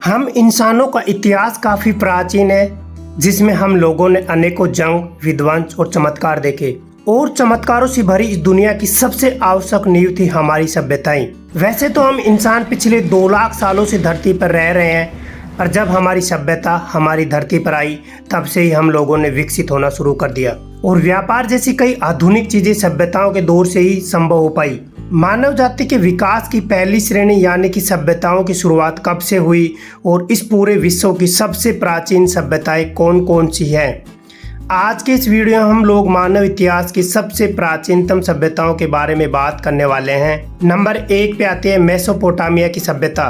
हम इंसानों का इतिहास काफ़ी प्राचीन है, जिसमें हम लोगों ने अनेकों जंग, विध्वंस और चमत्कार देखे। और चमत्कारों से भरी इस दुनिया की सबसे आवश्यक नींव थी हमारी सभ्यताएं। वैसे तो हम इंसान पिछले 2 लाख सालों से धरती पर रह रहे हैं, पर जब हमारी सभ्यता हमारी धरती पर आई, तब से ही हम लोगों ने विकसित होना शुरू कर दिया। और व्यापार जैसी कई आधुनिक चीजें सभ्यताओं के दौर से ही संभव हो पाई। मानव जाति के विकास की पहली श्रेणी यानी कि सभ्यताओं की शुरुआत कब से हुई और इस पूरे विश्व की सबसे प्राचीन सभ्यताएं कौन कौन सी हैं? आज के इस वीडियो में हम लोग मानव इतिहास की सबसे प्राचीनतम सभ्यताओं के बारे में बात करने वाले हैं। नंबर 1 पे आते हैं मेसोपोटामिया की सभ्यता।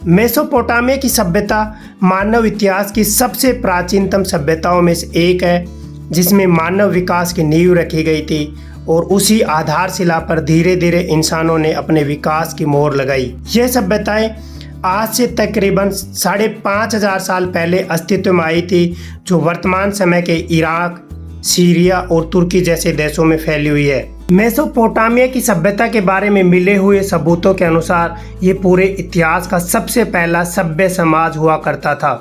मेसोपोटामिया की सभ्यता मानव इतिहास की सबसे प्राचीनतम सभ्यताओं में से एक है, जिसमें मानव विकास की नींव रखी गई थी और उसी आधारशिला पर धीरे धीरे इंसानों ने अपने विकास की मोहर लगाई। यह सभ्यताएं आज से तकरीबन 5,500 साल पहले अस्तित्व में आई थी, जो वर्तमान समय के इराक, सीरिया और तुर्की जैसे देशों में फैली हुई है। मेसोपोटामिया की सभ्यता के बारे में मिले हुए सबूतों के अनुसार ये पूरे इतिहास का सबसे पहला सभ्य समाज हुआ करता था,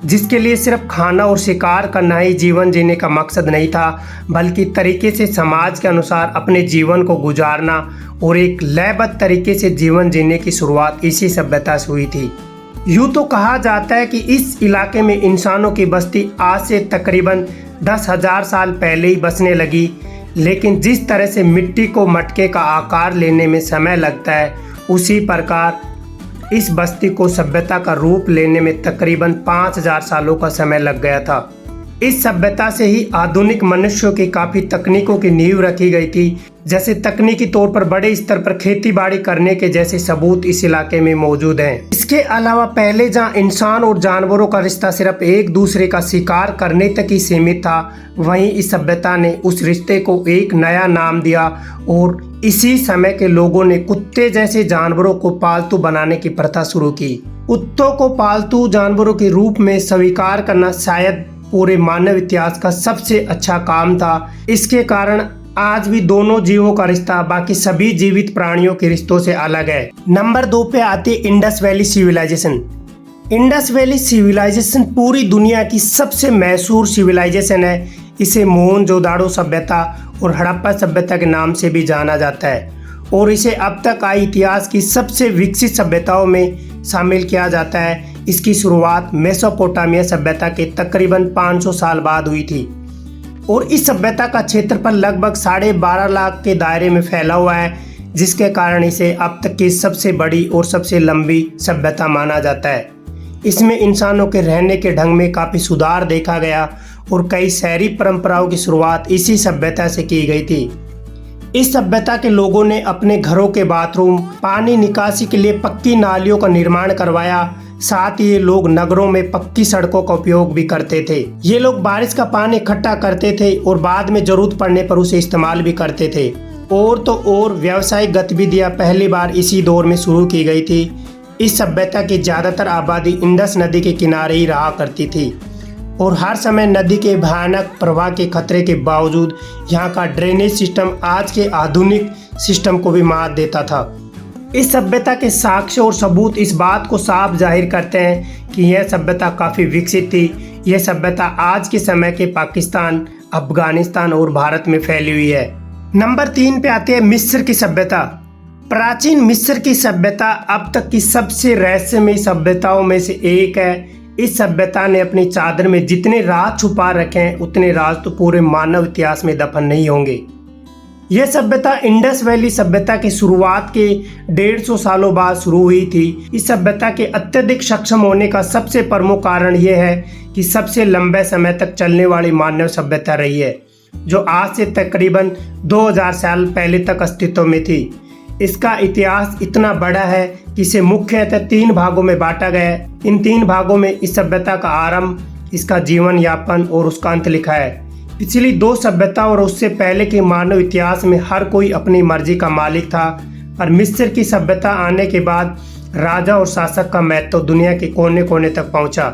जिसके लिए सिर्फ खाना और शिकार करना ही जीवन जीने का मकसद नहीं था, बल्कि तरीके से समाज के अनुसार अपने जीवन को गुजारना और एक लयबद्ध तरीके से जीवन जीने की शुरुआत इसी सभ्यता से हुई थी। यूँ तो कहा जाता है कि इस इलाके में इंसानों की बस्ती आज से तकरीबन 10,000 साल पहले ही बसने लगी, लेकिन जिस तरह से मिट्टी को मटके का आकार लेने में समय लगता है, उसी प्रकार इस बस्ती को सभ्यता का रूप लेने में तकरीबन 5,000 सालों का समय लग गया था। इस सभ्यता से ही आधुनिक मनुष्यों की काफ़ी तकनीकों की नींव रखी गई थी, जैसे तकनीकी तौर पर बड़े स्तर पर खेती बाड़ी करने के जैसे सबूत इस इलाके में मौजूद हैं। इसके अलावा पहले जहां इंसान और जानवरों का रिश्ता सिर्फ एक दूसरे का शिकार करने तक ही सीमित था, वहीं इस सभ्यता ने उस रिश्ते को एक नया नाम दिया और इसी समय के लोगों ने कुत्ते जैसे जानवरों को पालतू बनाने की प्रथा शुरू की। कुत्तों को पालतू जानवरों के रूप में स्वीकार करना शायद पूरे मानव इतिहास का सबसे अच्छा काम था। इसके कारण आज भी दोनों जीवों का रिश्ता बाकी सभी जीवित प्राणियों के रिश्तों से अलग है। नंबर 2 पे आती है Indus valley civilisation. Indus valley civilisation पूरी दुनिया की सबसे मशहूर सिविलाइजेशन है। इसे मोहनजोदाड़ो सभ्यता और हड़प्पा सभ्यता के नाम से भी जाना जाता है और इसे अब तक आई इतिहास की सबसे विकसित सभ्यताओं में शामिल किया जाता है। इसकी शुरुआत मेसोपोटामिया सभ्यता के तकरीबन 500 साल बाद हुई थी और इस सभ्यता का क्षेत्रफल लगभग 12.5 लाख के दायरे में फैला हुआ है, जिसके कारण इसे अब तक की सबसे बड़ी और सबसे लंबी सभ्यता माना जाता है। इसमें इंसानों के रहने के ढंग में काफ़ी सुधार देखा गया और कई शहरी परंपराओं की शुरुआत इसी सभ्यता से की गई थी। इस सभ्यता के लोगों ने अपने घरों के बाथरूम, पानी निकासी के लिए पक्की नालियों का निर्माण करवाया। साथ ही ये लोग नगरों में पक्की सड़कों का उपयोग भी करते थे। ये लोग बारिश का पानी इकट्ठा करते थे और बाद में जरूरत पड़ने पर उसे इस्तेमाल भी करते थे। और तो और व्यावसायिक गतिविधियां पहली बार इसी दौर में शुरू की गई थी। इस सभ्यता की ज़्यादातर आबादी इंडस नदी के किनारे ही रहा करती थी और हर समय नदी के भयानक प्रवाह के खतरे के बावजूद यहाँ का ड्रेनेज सिस्टम आज के आधुनिक सिस्टम को भी मात देता था। इस सभ्यता के साक्ष्य और सबूत इस बात को साफ जाहिर करते हैं कि यह सभ्यता काफ़ी विकसित थी। यह सभ्यता आज के समय के पाकिस्तान, अफगानिस्तान और भारत में फैली हुई है। नंबर 3 पे आती है मिस्र की सभ्यता। प्राचीन मिस्र की सभ्यता अब तक की सबसे रहस्यमयी सभ्यताओं में से एक है। इस सभ्यता ने अपनी चादर में जितने राज छुपा रखे हैं, उतने राज तो पूरे मानव इतिहास में दफन नहीं होंगे। यह सभ्यता इंडस वैली सभ्यता की शुरुआत के 150 सालों बाद शुरू हुई थी। इस सभ्यता के अत्यधिक सक्षम होने का सबसे प्रमुख कारण यह है कि सबसे लंबे समय तक चलने वाली मानव सभ्यता रही है, जो आज से तकरीबन 2000 साल पहले तक अस्तित्व में थी। इसका इतिहास इतना बड़ा है कि इसे मुख्यतः 3 भागों में बांटा गया है। इन 3 भागों में इस सभ्यता का आरंभ, इसका जीवन यापन और उसका अंत लिखा है। पिछली 2 सभ्यता और उससे पहले के मानव इतिहास में हर कोई अपनी मर्जी का मालिक था, पर मिस्र की सभ्यता आने के बाद राजा और शासक का महत्व दुनिया के कोने कोने तक पहुंचा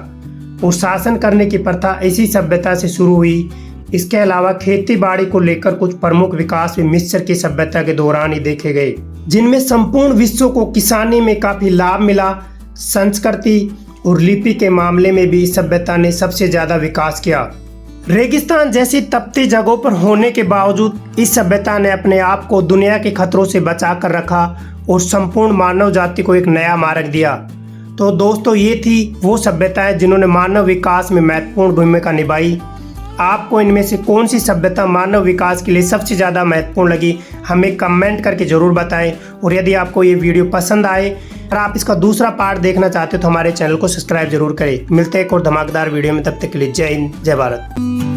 और शासन करने की प्रथा इसी सभ्यता से शुरू हुई। इसके अलावा खेती बाड़ी को लेकर कुछ प्रमुख विकास भी मिस्र की सभ्यता के दौरान ही देखे गए, जिनमें संपूर्ण विश्व को किसानी में काफी लाभ मिला। संस्कृति और लिपि के मामले में भी इस सभ्यता ने सबसे ज्यादा विकास किया। रेगिस्तान जैसी तपती जगहों पर होने के बावजूद इस सभ्यता ने अपने आप को दुनिया के खतरों से बचा कर रखा और संपूर्ण मानव जाति को एक नया मार्ग दिया। तो दोस्तों, ये थी वो सभ्यताएं जिन्होंने मानव विकास में महत्वपूर्ण भूमिका निभाई। आपको इनमें से कौन सी सभ्यता मानव विकास के लिए सबसे ज़्यादा महत्वपूर्ण लगी, हमें कमेंट करके ज़रूर बताएं। और यदि आपको ये वीडियो पसंद आए और आप इसका दूसरा पार्ट देखना चाहते हो तो हमारे चैनल को सब्सक्राइब जरूर करें। मिलते हैं एक और धमाकेदार वीडियो में, तब तक के लिए जय हिंद, जय भारत।